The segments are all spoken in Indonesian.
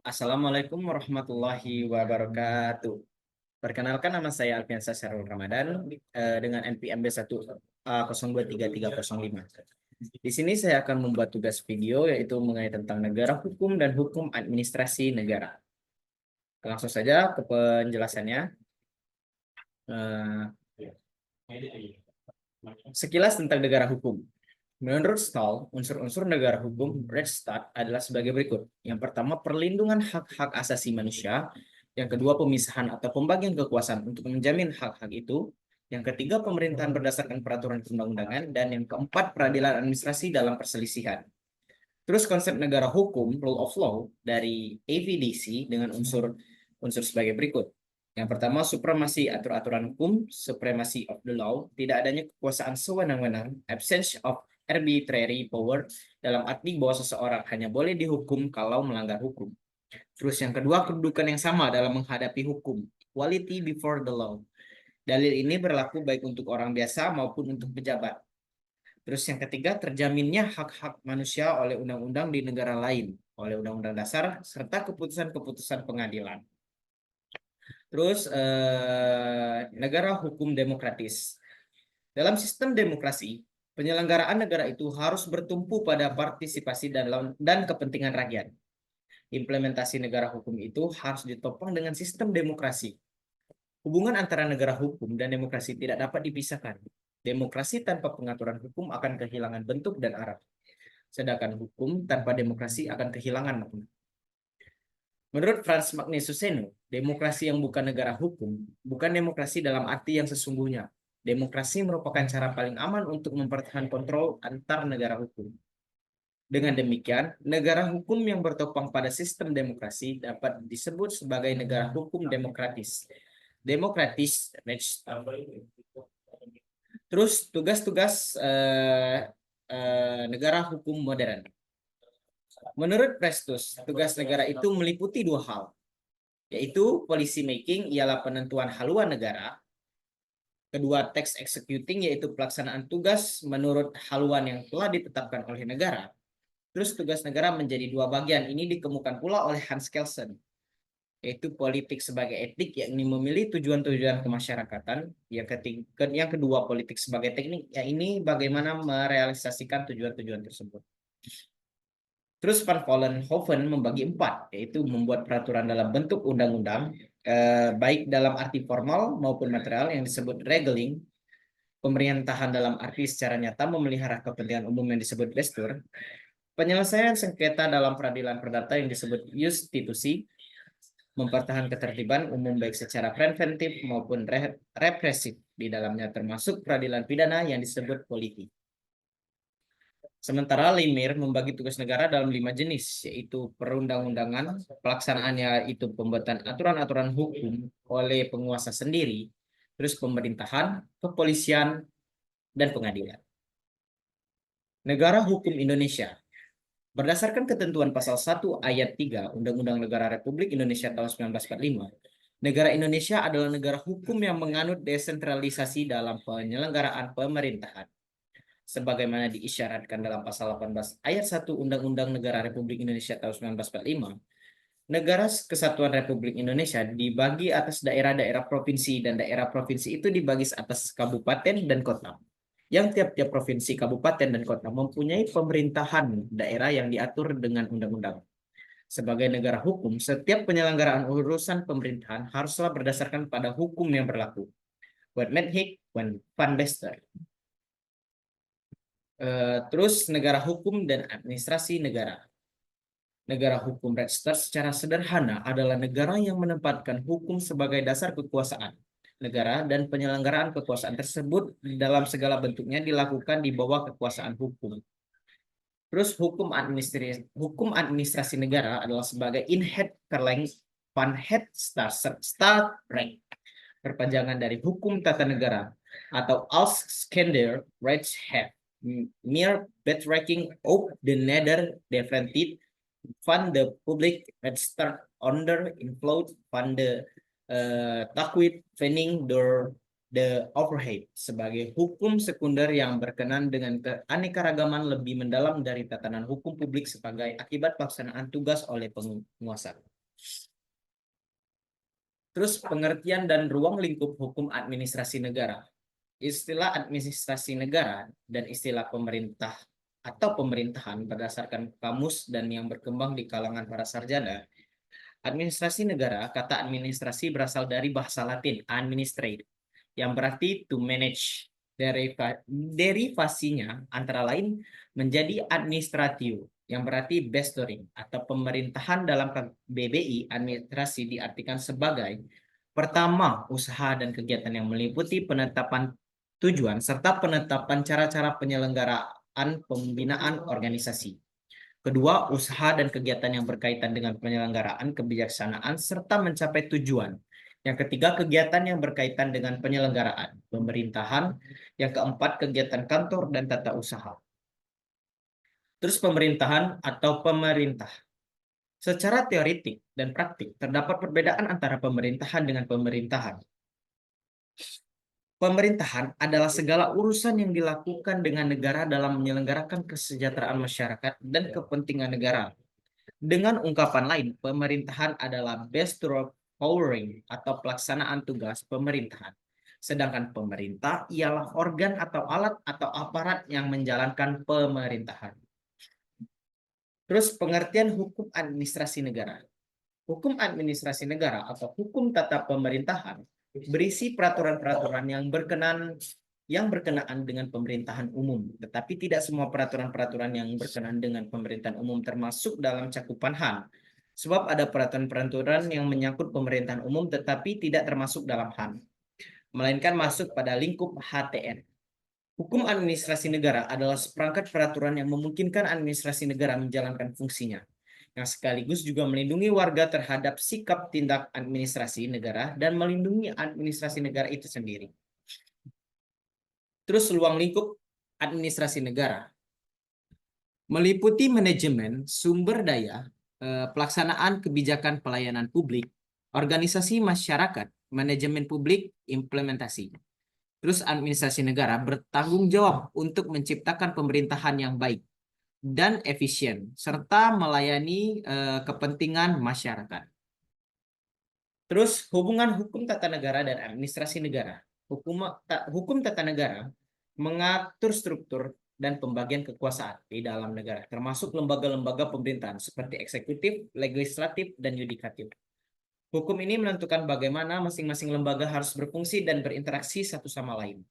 Assalamualaikum warahmatullahi wabarakatuh. Perkenalkan, nama saya Alfiansa Syarul Ramadan dengan NPM B1A023305. Di sini saya akan membuat tugas video yaitu mengenai tentang negara hukum dan hukum administrasi negara. Langsung saja ke penjelasannya. Eh, Sekilas tentang negara hukum. Menurut Stahl, unsur-unsur negara hukum Rechtsstaat adalah sebagai berikut. Yang pertama, perlindungan hak-hak asasi manusia. Yang kedua, pemisahan atau pembagian kekuasaan untuk menjamin hak-hak itu. Yang ketiga, pemerintahan berdasarkan peraturan perundang-undangan. Dan yang keempat, peradilan administrasi dalam perselisihan. Terus konsep negara hukum, rule of law, dari AVDC dengan unsur sebagai berikut. Yang pertama, supremasi atur-aturan hukum, supremacy of the law, tidak adanya kekuasaan sewenang-wenang, absence of arbitrary power, dalam arti bahwa seseorang hanya boleh dihukum kalau melanggar hukum. Terus yang kedua, kedudukan yang sama dalam menghadapi hukum, equality before the law. Dalil ini berlaku baik untuk orang biasa maupun untuk pejabat. Terus yang ketiga, terjaminnya hak-hak manusia oleh undang-undang di negara lain, oleh undang-undang dasar, serta keputusan-keputusan pengadilan. Terus negara hukum demokratis. Dalam sistem demokrasi, penyelenggaraan negara itu harus bertumpu pada partisipasi dan kepentingan rakyat. Implementasi negara hukum itu harus ditopang dengan sistem demokrasi. Hubungan antara negara hukum dan demokrasi tidak dapat dipisahkan. Demokrasi tanpa pengaturan hukum akan kehilangan bentuk dan arah. Sedangkan hukum tanpa demokrasi akan kehilangan makna. Menurut Franz Magnus Suseno, demokrasi yang bukan negara hukum bukan demokrasi dalam arti yang sesungguhnya. Demokrasi merupakan cara paling aman untuk mempertahankan kontrol antar negara hukum. Dengan demikian, negara hukum yang bertopang pada sistem demokrasi dapat disebut sebagai negara hukum demokratis. Demokratis, terus tugas-tugas negara hukum modern. Menurut Prestus, tugas negara itu meliputi dua hal, yaitu policy making ialah penentuan haluan negara, kedua tax executing yaitu pelaksanaan tugas menurut haluan yang telah ditetapkan oleh negara. Terus tugas negara menjadi dua bagian, ini dikemukakan pula oleh Hans Kelsen, yaitu politik sebagai etik, yakni memilih tujuan-tujuan kemasyarakatan. Yang kedua politik sebagai teknik, ya ini bagaimana merealisasikan tujuan-tujuan tersebut. Terus Van Vollenhoven membagi empat, yaitu membuat peraturan dalam bentuk undang-undang, baik dalam arti formal maupun material yang disebut regeling, pemerintahan dalam arti secara nyata memelihara kepentingan umum yang disebut gestur, penyelesaian sengketa dalam peradilan perdata yang disebut justitusi, mempertahankan ketertiban umum baik secara preventif maupun represif di dalamnya termasuk peradilan pidana yang disebut politik. Sementara Lemire membagi tugas negara dalam 5 jenis, yaitu perundang-undangan, pelaksanaannya itu pembuatan aturan-aturan hukum oleh penguasa sendiri, terus pemerintahan, kepolisian, dan pengadilan. Negara Hukum Indonesia. Berdasarkan ketentuan pasal 1 ayat 3 Undang-Undang Negara Republik Indonesia tahun 1945, negara Indonesia adalah negara hukum yang menganut desentralisasi dalam penyelenggaraan pemerintahan. Sebagaimana diisyaratkan dalam pasal 18 ayat 1 Undang-Undang Negara Republik Indonesia tahun 1945, negara Kesatuan Republik Indonesia dibagi atas daerah-daerah provinsi dan daerah provinsi itu dibagi atas kabupaten dan kota. Yang tiap-tiap provinsi, kabupaten, dan kota mempunyai pemerintahan daerah yang diatur dengan undang-undang. Sebagai negara hukum, setiap penyelenggaraan urusan pemerintahan haruslah berdasarkan pada hukum yang berlaku. Wetmenhik Van Bester. Terus negara hukum dan administrasi negara. Negara hukum Rechtsstaat secara sederhana adalah negara yang menempatkan hukum sebagai dasar kekuasaan negara dan penyelenggaraan kekuasaan tersebut dalam segala bentuknya dilakukan di bawah kekuasaan hukum. Terus hukum administrasi negara adalah sebagai inhet verleng van het staatsrecht, perpanjangan dari hukum tata negara atau als schender rechtswet. Meer betrekking op de neder-defended van de public register onder invloed van de takwid vending door The overhead sebagai hukum sekunder yang berkenan dengan keanekaragaman lebih mendalam dari tatanan hukum publik sebagai akibat pelaksanaan tugas oleh penguasa. Terus pengertian dan ruang lingkup hukum administrasi negara. Istilah administrasi negara dan istilah pemerintah atau pemerintahan berdasarkan kamus dan yang berkembang di kalangan para sarjana. Administrasi negara, kata administrasi berasal dari bahasa Latin administrate, yang berarti to manage. Derivasinya antara lain menjadi administratio, yang berarti bestoring atau pemerintahan. Dalam BBI, administrasi diartikan sebagai pertama, usaha dan kegiatan yang meliputi penetapan tujuan serta penetapan cara-cara penyelenggaraan pembinaan organisasi. Kedua, usaha dan kegiatan yang berkaitan dengan penyelenggaraan kebijaksanaan serta mencapai tujuan. Yang ketiga, kegiatan yang berkaitan dengan penyelenggaraan pemerintahan. Yang keempat, kegiatan kantor dan tata usaha. Terus pemerintahan atau pemerintah. Secara teoritik dan praktik, terdapat perbedaan antara pemerintahan dengan pemerintahan. Pemerintahan adalah segala urusan yang dilakukan dengan negara dalam menyelenggarakan kesejahteraan masyarakat dan kepentingan negara. Dengan ungkapan lain, pemerintahan adalah best powering atau pelaksanaan tugas pemerintahan. Sedangkan pemerintah ialah organ atau alat atau aparat yang menjalankan pemerintahan. Terus pengertian hukum administrasi negara. Hukum administrasi negara atau hukum tata pemerintahan berisi peraturan-peraturan yang berkenaan dengan pemerintahan umum, tetapi tidak semua peraturan-peraturan yang berkenaan dengan pemerintahan umum termasuk dalam cakupan HAM. Sebab ada peraturan-peraturan yang menyangkut pemerintahan umum tetapi tidak termasuk dalam HAM, melainkan masuk pada lingkup HTN. Hukum administrasi negara adalah seperangkat peraturan yang memungkinkan administrasi negara menjalankan fungsinya, yang sekaligus juga melindungi warga terhadap sikap tindak administrasi negara dan melindungi administrasi negara itu sendiri. Terus ruang lingkup administrasi negara meliputi manajemen, sumber daya, pelaksanaan kebijakan pelayanan publik, organisasi masyarakat, manajemen publik, implementasi. Terus administrasi negara bertanggung jawab untuk menciptakan pemerintahan yang baik dan efisien, serta melayani kepentingan masyarakat. Terus hubungan hukum tata negara dan administrasi negara. Hukum tata negara mengatur struktur dan pembagian kekuasaan di dalam negara, termasuk lembaga-lembaga pemerintahan seperti eksekutif, legislatif, dan yudikatif. Hukum ini menentukan bagaimana masing-masing lembaga harus berfungsi dan berinteraksi satu sama lain.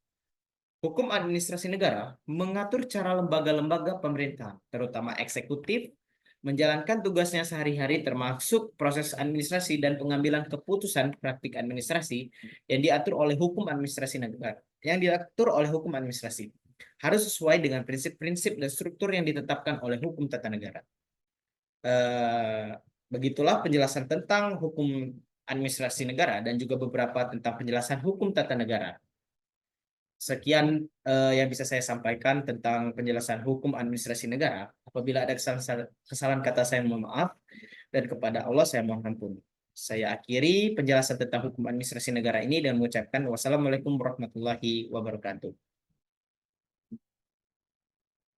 Hukum administrasi negara mengatur cara lembaga-lembaga pemerintah, terutama eksekutif, menjalankan tugasnya sehari-hari termasuk proses administrasi dan pengambilan keputusan praktik administrasi yang diatur oleh hukum administrasi negara. Harus sesuai dengan prinsip-prinsip dan struktur yang ditetapkan oleh hukum tata negara. Begitulah penjelasan tentang hukum administrasi negara dan juga beberapa tentang penjelasan hukum tata negara. Sekian yang bisa saya sampaikan tentang penjelasan hukum administrasi negara. Apabila ada kesalahan kata, saya mohon maaf, dan kepada Allah saya mohon ampun. Saya akhiri penjelasan tentang hukum administrasi negara ini dengan mengucapkan wassalamualaikum warahmatullahi wabarakatuh.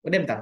Udah bentar.